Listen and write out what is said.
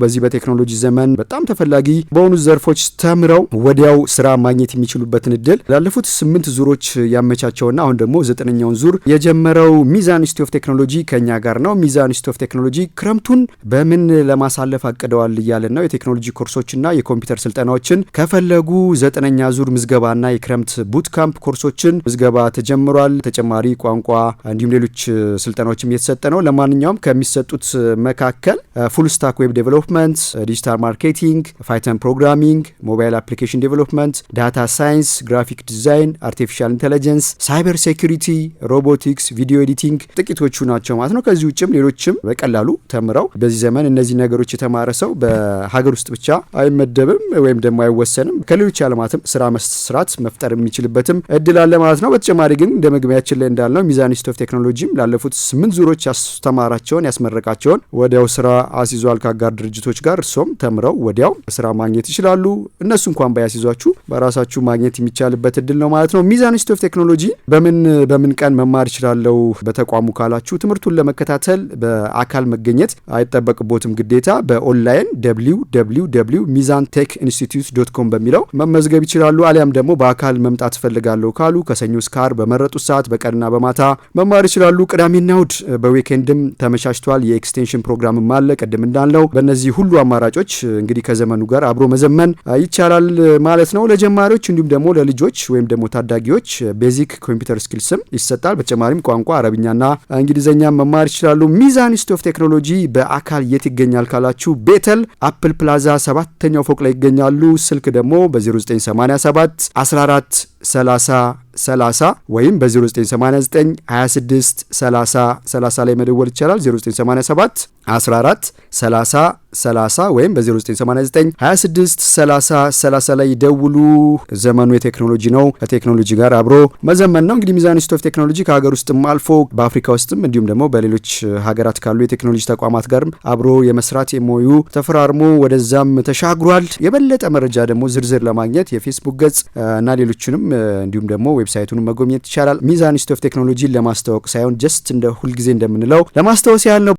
በዚህ በቴክኖሎጂ ዘመን በጣም ተፈላጊ በሆኑ ዘርፎች ተምረው ወዲያው ስራ ማግኘት የሚችሉበትን እድል ላለፉት 8 ዙሮች ያመቻቸውና አሁን ደግሞ 9ኛውን ዙር የጀመረው ሚዛን ኢንስቲትዩት ኦፍ ቴክኖሎጂ ከኛ ጋር ነው። ሚዛን ኢንስቲትዩት ኦፍ ቴክኖሎጂ ክረምቱን በምን ለማሳለፍ አቅደዋል እያለን ነው። የቴክኖሎጂ ኮርሶችና የኮምፒውተር ስልጠናዎችን ከፈለጉ 9ኛ ዙር ምዝገባና የክረምት ቡት ካምፕ ኮርሶችን ምዝገባ ተጀምሯል። ተጨማሪ ቋንቋ እንዲሁም ሌሎች ስልጠናዎችም እየተሰጠ ነው። ለማንኛውም ከሚሰጡት መካከል ፉል ስታክ ዌብ ዴቨሎፕመንት፣ ዲጂታል ማርኬቲንግ፣ ፓይተን ፕሮግራሚንግ፣ ሞባይል አፕሊኬሽን ዴቨሎፕመንት፣ ዳታ ሳይንስ፣ ግራፊክ ዲዛይን፣ አርቲፊሻል ኢንተለጀንስ፣ ሳይበር ሴኩሪቲ፣ ሮቦቲክስ፣ ቪዲዮ ኤዲቲንግ ጥቂቶቹ ናቸው ማለት ነው። ከዚህ ውጭም ሌሎችም በቀላሉ ተምረው በዚህ ዘመን እነዚህ ነገሮች የተማረ ሰው በሀገር ውስጥ ብቻ አይመደብም ወይም ደግሞ አይወሰንም። ከሌሎች ዓለማትም ስራ መስራት መፍጠር የሚችልበትም እድል አለ ማለት ነው። በተጨማሪ ግን እንደ መግቢያችን ላይ እንዳልነው ሚዛን ኢንስቲትዩት ኦፍ ቴክኖሎጂም ላለፉት 8 ዙሮች ያስተማራቸውን ያስመረቃቸውን ወዲያው ስራ አስይዟል ከአጋር ድርጅቶች ጋር። እርሶም ተምረው ወዲያው ስራ ማግኘት ይችላሉ። እነሱ እንኳን ባያስይዟችሁ በራሳችሁ ማግኘት የሚቻልበት እድል ነው ማለት ነው። ሚዛን ኢንስቲትዩት ኦፍ ቴክኖሎጂ በምን ቀን መማር ይችላለው በተቋሙ ካላችሁ ትምህርቱን ለመከታተል በአካል መገኘት አይጠበቅቦትም ግዴታ በኦንላይን www.mizantechinstitute.com በሚለው መመዝገብ ይችላሉ። አሊያም ደግሞ በአካል መምጣት ፈልጋለሁ ካሉ ከሰኞ እስከ ዓርብ በመረጡት ሰዓት በቀንና በማታ መማር ይችላሉ። ቅዳሜና እሁድ በዊኬንድም ተመቻችቷል። የኤክስቴንሽን ፕሮግራምም አለ። ቅድም እንዳልነው በእነዚህ ሁሉ አማራጮች እንግዲህ ከዘመኑ ጋር አብሮ መዘመን ይቻላል ማለት ነው። ለጀማሪዎች እንዲሁም ደግሞ ለልጆች ወይም ደግሞ ታዳጊዎች ቤዚክ ኮምፒውተር ስኪልስም ይሰጣል። በተጨማሪም ቋንቋ አረብኛና እንግሊዝኛ መማር ይችላሉ። ሚዛን ኢንስቲትዩት ኦፍ ቴክኖሎጂ በአካል የት ይገኛል ካላችሁ ቤተል አፕል ፕላዛ 7ኛው ፎቅ ላይ ይገኛሉ። ስልክ ደግሞ በ0987 14 30 ወይም በ0989 26 30 ላይ መደወል ይቻላል። 0987 14 30 ወይም በ0989 26 30 ላይ ደውሉ። ዘመኑ የቴክኖሎጂ ነው። ከቴክኖሎጂ ጋር አብሮ መዘመን ነው። እንግዲህ ሚዛን ኢንስቲትዩት ኦፍ ቴክኖሎጂ ከሀገር ውስጥም አልፎ በአፍሪካ ውስጥም እንዲሁም ደግሞ በሌሎች ሀገራት ካሉ የቴክኖሎጂ ተቋማት ጋርም አብሮ የመስራት የሞዩ ተፈራርሞ ወደዛም ተሻግሯል። የበለጠ መረጃ ደግሞ ዝርዝር ለማግኘት የፌስቡክ ገጽ እና ሌሎችንም እንዲሁም ደግሞ ዌብሳይቱን መጎብኘት ይቻላል። ሚዛን ኢንስቲትዩት ኦፍ ቴክኖሎጂ ለማስተዋወቅ ሳይሆን ጀስት እንደ ሁልጊዜ እንደምንለው ለማስታወስ ያህል ነው።